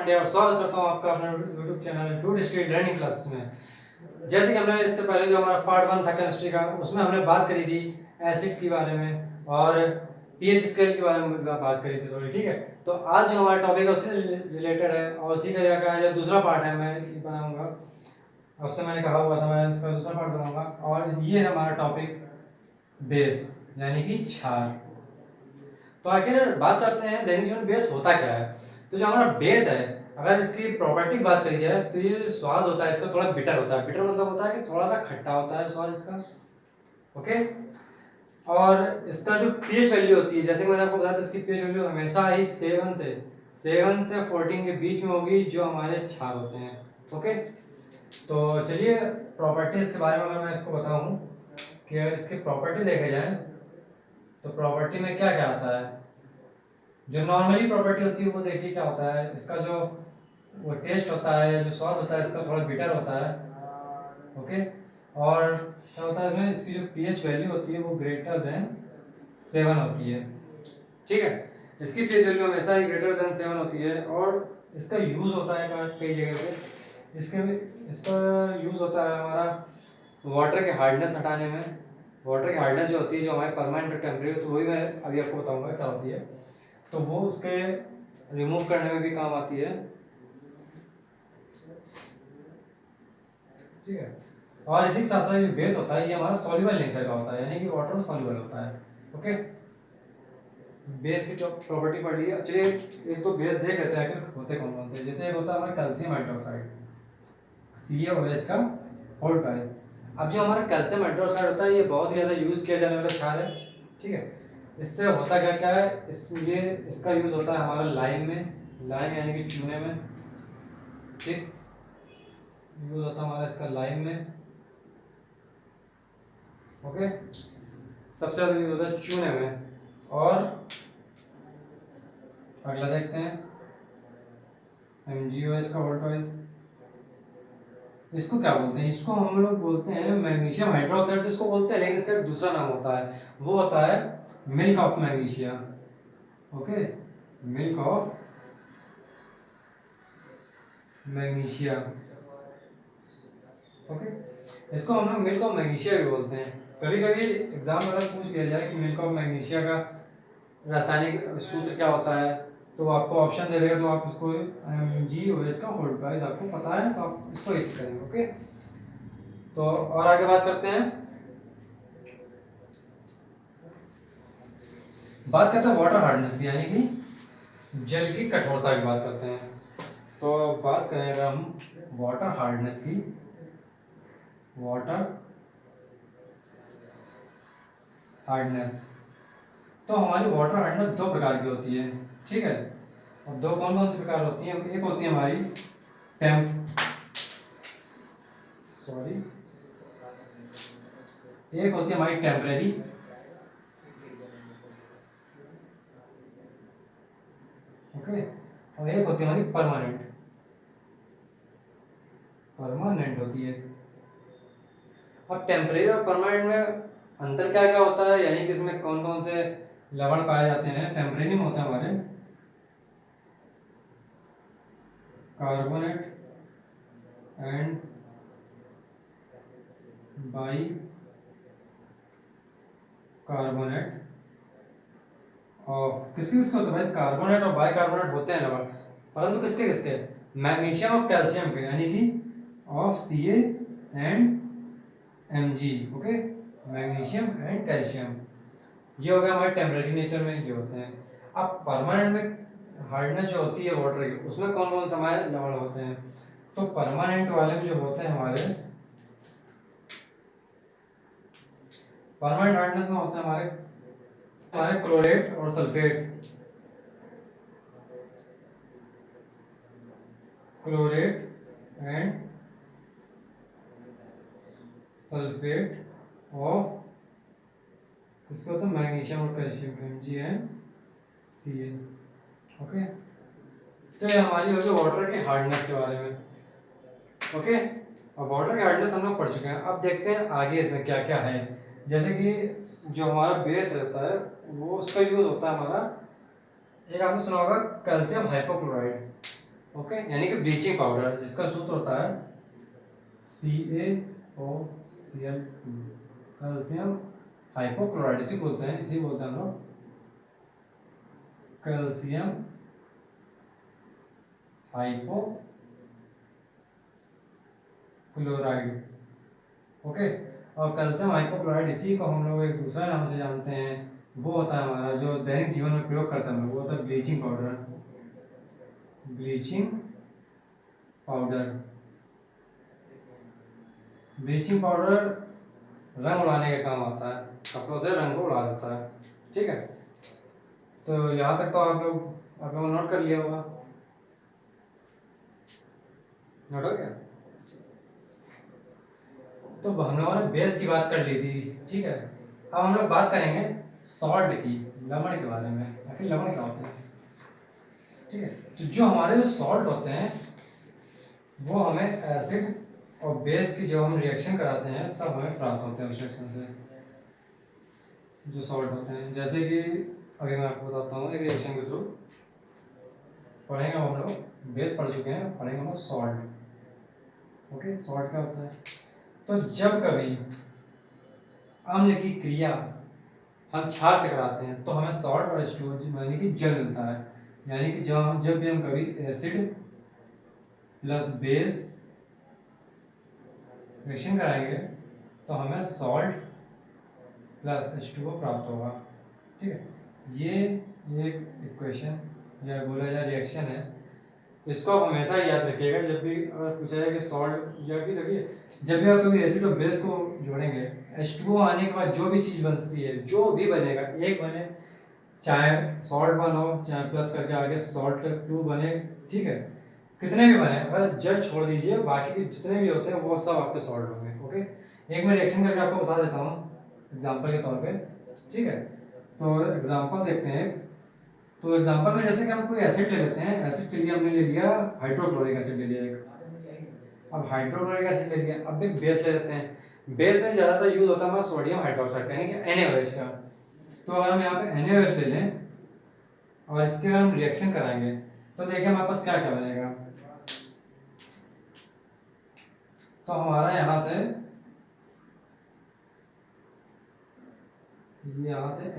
पांडे और स्वागत करता हूँ आपका अपने YouTube channel to street learning classes में। जैसे कि हमने इससे पहले जो हमारा पार्ट 1 था केमिस्ट्री का, उसमें हमने बात करी थी एसिड के बारे में और पीएच स्केल के बारे में बात करी थी थोड़ी, ठीक है। तो आज जो हमारा टॉपिक है उससे रिलेटेड है और उसी का जो दूसरा पार्ट है मैं बनाऊंगा। अब से मैंने कहा हुआ था मैं इसका दूसरा पार्ट बनाऊंगा और ये है हमारा टॉपिक बेस यानी कि क्षार। तो आखिर बात करते हैं दैनिक जीवन बेस होता क्या है। तो जो हमारा बेस है, अगर इसकी प्रॉपर्टी की बात करी जाए तो ये स्वाद होता है इसका थोड़ा बिटर होता है। बिटर मतलब होता है कि थोड़ा सा खट्टा होता है स्वाद इसका, ओके। और इसका जो पीएच वैल्यू होती है, जैसे मैंने आपको बताया था, इसकी पीएच वैल्यू हमेशा ही 7 से 14 के बीच में होगी जो हमारे क्षार होते हैं, ओके। तो चलिए प्रॉपर्टीज के बारे में अगर मैं इसको बताऊं कि अगर इसकी प्रॉपर्टी देखे जाए तो प्रॉपर्टी में क्या क्या आता है। जो नॉर्मली प्रॉपर्टी होती है वो देखिए क्या होता है। इसका जो वो टेस्ट होता है, जो स्वाद होता है, इसका थोड़ा बिटर होता है, ओके। और क्या होता है इसमें, इसकी जो पीएच वैल्यू होती है वो ग्रेटर देन 7 होती है, ठीक है। इसकी पीएच वैल्यू हमेशा ही ग्रेटर देन 7 होती है। और इसका यूज होता है कई जगह पे। इसका यूज होता है हमारा वाटर के हार्डनेस हटाने में। वाटर की हार्डनेस जो होती है, जो हमारे परमानेंट टेम्परेचर, तो वही मैं अभी आपको बताऊंगा क्या होती है। तो वो उसके रिमूव करने में भी काम आती है, ठीक है। और इसी के साथ साथ जो बेस होता है ये हमारा सॉल्युबल नेचर का होता है, यानी कि वाटर में सॉल्युबल होता है, ओके। बेस की जो प्रॉपर्टी पढ़ ली है, अब चलिए इसको बेस देख लेते हैं कि होते कौन कौन से। जैसे एक होता है हमारा कैल्शियम हाइड्रोक्साइड, CaOH का होल ट्राइब। अब जो हमारा कैल्शियम हाइड्रोक्साइड होता है ये बहुत ही ज़्यादा यूज़ किया जाने वाला क्षार है, ठीक है। इससे होता क्या क्या है, इसका यूज़ होता है हमारा लाइम में, लाइम यानी कि चूने में, ठीक। यूज़ होता है हमारा इसका लाइम में, ओके। सबसे ज़्यादा यूज़ होता है चूने में। और अगला देखते हैं MgOH का होल ट्राइब। इसको क्या बोलते हैं, इसको हम लोग बोलते हैं मैग्नीशियम हाइड्रोक्साइड, तो इसको बोलते हैं, लेकिन इसका एक दूसरा नाम होता है, वो होता है milk of magnesia, okay. Milk of magnesia, okay. इसको हम लोग मिल्क ऑफ मैग्नीशिया भी बोलते हैं। कभी कभी एग्जाम में अगर पूछ लिया जाए कि मिल्क ऑफ मैग्नीशिया का रासायनिक सूत्र क्या होता है, तो आपको ऑप्शन दे देगा, तो आप इसको MgOH का होल ट्राइब आपको पता है तो आप इसको लिख करेंगे, ओके। तो और आगे बात करते हैं, बात करते हैं वाटर हार्डनेस की, यानी कि जल की कठोरता की बात करते हैं। तो बात करें अगर हम वाटर हार्डनेस की, वाटर हार्डनेस, तो हमारी वाटर हार्डनेस दो प्रकार की होती है, ठीक है। और दो कौन कौन सी प्रकार होती है, एक होती है हमारी एक होती है हमारी टेम्परेरी, ओके। और एक होती है हमारी परमानेंट, होती है। अब टेम्परेरी और परमानेंट में अंतर क्या क्या होता है, यानी कि इसमें कौन कौन से लवण पाए जाते हैं। टेम्परेरी में होते हैं हमारे carbonate and by carbonate of, किसके किसके होते हैं भाई, कार्बोनेट और बाई कार्बोनेट होते हैं लवण, परंतु किसके किसके, मैग्नीशियम और कैल्शियम के, यानी कि of Ca and Mg, okay. Magnesium and calcium, ये हो गया हमारे टेम्परेरी नेचर में, ये होते हैं। अब परमानेंट में हार्डनेस जो होती है वाटर की, उसमें कौन कौन से हमारे लवण होते हैं। तो परमानेंट वाले में जो होते हैं हमारे, परमानेंट हार्डनेस में होते हैं हमारे क्लोरेट और sulphate, chlorate and sulphate of, इसके होता है मैग्नीशियम और कैल्शियम के, MgCl, ओके। तो ये हमारी हो गई वाटर के हार्डनेस के बारे में, ओके। अब वाटर के हार्डनेस हम लोग पढ़ चुके हैं। अब देखते हैं आगे इसमें क्या क्या है। जैसे कि जो हमारा बेस रहता है वो उसका यूज होता है हमारा, एक आपने सुना होगा कैल्शियम हाइपोक्लोराइड, ओके, यानी कि ब्लीचिंग पाउडर, जिसका सूत्र होता है CaOCl2, कैल्शियम हाइपोक्लोराइड, इसी बोलते हैं, इसी बोलते हैं हम लोग कैल्शियम हाइपोक्लोराइड। ओके, और कैल्शियम हाइपोक्लोराइड इसी को हम लोग एक दूसरा नाम से जानते हैं, वो होता है हमारा जो दैनिक जीवन में प्रयोग करते हैं, वो होता है bleaching powder. Bleaching powder, bleaching powder रंग उड़ाने का काम आता है, कपड़ों से रंग को उड़ा देता है। ठीक है, तो यहाँ तक तो आप लोग नोट कर लिया होगा, नोट हो गया। तो हम लोगों ने बेस की बात कर ली थी, ठीक है। अब हम लोग बात करेंगे सॉल्ट की, लवण के बारे में, आखिर लवण क्या होते हैं। ठीक है, तो जो हमारे जो सॉल्ट होते हैं वो हमें एसिड और बेस की जब हम रिएक्शन कराते हैं तब हमें प्राप्त होते हैं उस रिएक्शन से, जो सॉल्ट होते हैं। जैसे कि अभी मैं आपको बताता हूँ एक रिएक्शन के थ्रू, पढ़ेंगे हम लोग, बेस पढ़ चुके हैं, पढ़ेंगे हम लोग सॉल्ट। ओके, सॉल्ट क्या होता है, तो जब कभी अम्ल की क्रिया हम क्षार से कराते हैं तो हमें सॉल्ट और H2O यानी कि जल मिलता है। यानी कि जब भी हम कभी एसिड प्लस बेस रिएक्शन कराएंगे तो हमें सॉल्ट प्लस H2O प्राप्त होगा। ठीक है, ये एक इक्वेशन या बोला जाए रिएक्शन है, इसको आप हमेशा याद रखिएगा जब भी अगर पूछा जाए कि सॉल्ट, या कि देखिए जब भी आप कभी एसिड और बेस को जोड़ेंगे, H2O आने के बाद जो भी चीज़ बनती है, जो भी बनेगा, एक बने, चाहे सॉल्ट वन हो, चाहे प्लस करके आगे सॉल्ट 2 बने, ठीक है, कितने भी बने, अगर जल छोड़ दीजिए बाकी के जितने भी होते हैं वो सब आपके सॉल्ट होंगे। ओके, एक मैं रिएक्शन करके आपको बता देता हूँ एग्जाम्पल के तौर पे। ठीक है, तो एग्जाम्पल देखते हैं। तो एग्जांपल में जैसे कि हम कोई एसिड ले लेते हैं, एसिड चलिए हमने ले लिया हाइड्रोक्लोरिक एसिड ले लिया एक, अब हाइड्रोक्लोरिक एसिड ले लिया, अब एक बेस ले लेते हैं। बेस में ज़्यादातर यूज होता है हमारा सोडियम हाइड्रोक्साइड यानी कि NaOH का। तो अगर हम यहाँ पे NaOH ले लें और इसके अगर हम रिएक्शन कराएंगे तो देखिए हमारे पास क्या क्या बनेगा। तो हमारा यहाँ से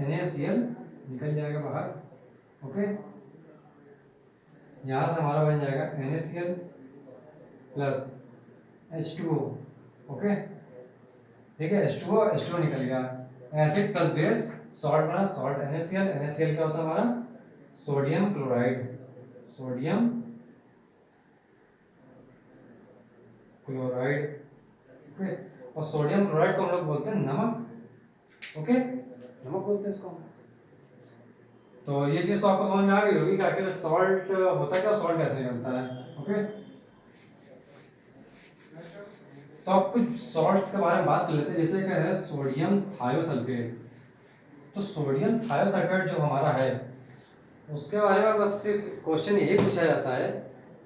NaCl निकल जाएगा बाहर। ओके, यहाँ से हमारा बन जाएगा NaCl प्लस H2O। ओके, ठीक है, H2O निकल गया, एसिड प्लस बेस सॉल्ट बना, सॉल्ट NaCl क्या होता है हमारा sodium chloride, sodium chloride. Okay, और सोडियम क्लोराइड को हम लोग बोलते हैं नमक। ओके, नमक बोलते हैं इसको। तो ये चीज तो आपको समझ में आ गई होगी कि आखिर सॉल्ट होता क्या, सॉल्ट कैसे निकलता है। ओके, तो आप कुछ सॉल्ट्स के बारे में बात कर लेते हैं, जैसे क्या है सोडियम थायोसल्फेट। तो सोडियम थायोसल्फेट जो हमारा है उसके बारे में बस सिर्फ क्वेश्चन यही पूछा जाता है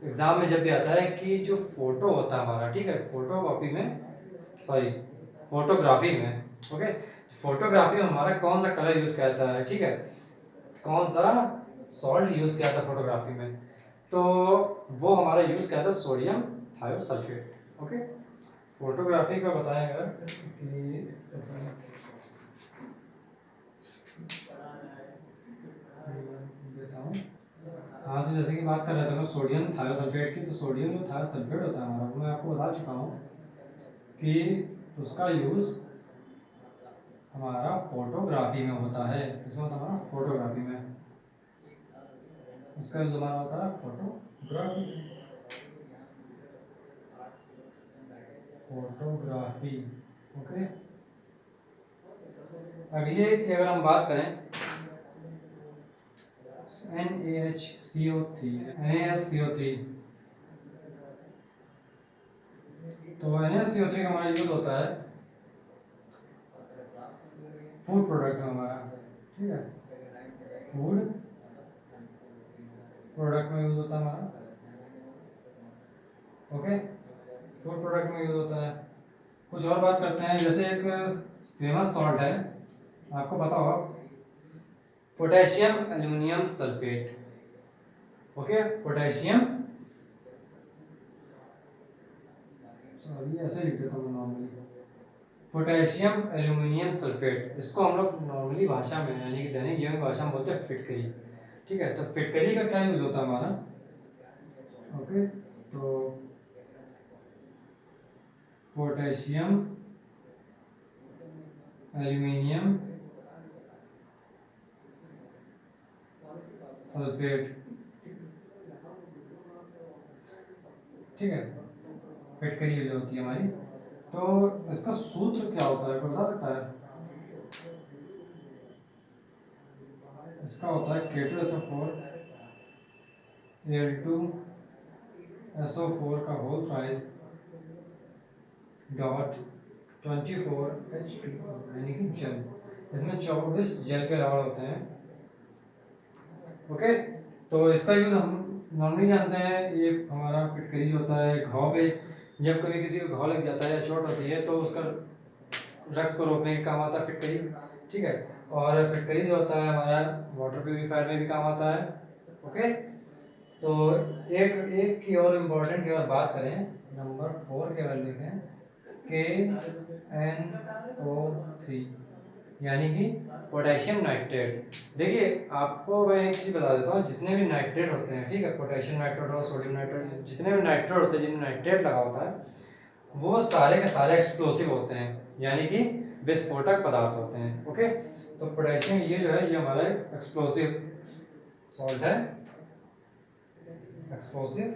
एग्जाम में जब भी आता है कि जो फोटो होता है हमारा, ठीक है, फोटोग्राफी में, ओके, फोटोग्राफी में हमारा कौन सा कलर यूज किया जाता है, ठीक है, कौन सा सॉल्ट यूज किया था फोटोग्राफी में, तो वो हमारा यूज किया था सोडियम थायोसल्फेट। ओके, फोटोग्राफी का बताएं अगर कि हाँ, तो जैसे कि बात कर रहे थे सोडियम थायोसल्फेट की, तो सोडियम जो थायोसल्फेट होता है हमारा, मैं आपको बता चुका हूँ कि उसका यूज हमारा फोटोग्राफी में होता है। किसमें होता है हमारा फोटोग्राफी में, इसका यूज हमारा होता है फोटोग्राफी। ओके, अगले की अगर हम बात करें NaHCO3, तो NaCO3 का हमारा यूज होता है फूड प्रोडक्ट में हमारा, ठीक है, फूड प्रोडक्ट में यूज होता है हमारा। ओके, फूड प्रोडक्ट में यूज होता है। कुछ और बात करते हैं, जैसे एक फेमस सॉल्ट है, आपको पता होगा, potassium aluminium sulphate. Okay, potassium sorry ऐसे लिख देता हूँ नॉर्मली, पोटेशियम एल्यूमिनियम सल्फेट, इसको हम लोग नॉर्मली भाषा में यानी कि दैनिक जीवन भाषा में बोलते हैं फिटकरी। ठीक है, तो फिटकरी का क्या यूज होता है हमारा, ओके, तो पोटेशियम एल्यूमिनियम सल्फेट, ठीक है, फिटकरी यूज होती है हमारी। तो इसका सूत्र क्या होता है, कोई बता सकता है? इसका होता है K2SO4 Al2SO4 का होल प्राइस डॉट 24H2 यानी कि जल, इसमें 24 जल के रावण होते हैं। ओके, तो इसका यूज हम नॉर्मली जानते हैं, ये हमारा फिटकरी जो होता है घाव पे, जब कभी किसी को घाव लग जाता है या चोट होती है तो उसका रक्त को रोकने के काम आता है फिटकरी। ठीक है, और फिटकरी जो होता है हमारा वाटर प्यूरिफायर में भी काम आता है। ओके, तो एक की और इम्पोर्टेंट की और बात करें, नंबर 4 के बारे में लिखें KNO3 यानी कि पोटेशियम नाइट्रेट। देखिए आपको मैं एक चीज़ बता देता हूँ, जितने भी नाइट्रेट होते हैं, ठीक है, पोटेशियम नाइट्रेट और सोडियम नाइट्रेट, जितने भी नाइट्रेट होते हैं जिनमें नाइट्रेट लगा होता है वो सारे के सारे एक्सप्लोसिव होते हैं, यानी कि विस्फोटक पदार्थ होते हैं। ओके, तो पोटेशियम ये जो है ये हमारा एक्सप्लोसिव सॉल्ट है, एक्सप्लोसिव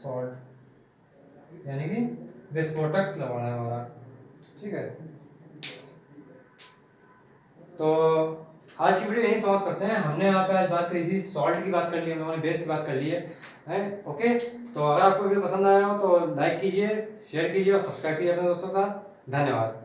सॉल्ट यानी कि विस्फोटक लवण है हमारा। ठीक है, तो आज की वीडियो यही समाप्त करते हैं। हमने यहाँ पे आज बात करी थी सॉल्ट की, बात कर ली हम लोगों ने, बेस की बात कर ली है। ओके, तो अगर आपको वीडियो पसंद आया हो तो लाइक कीजिए, शेयर कीजिए और सब्सक्राइब कीजिए अपने दोस्तों का। धन्यवाद।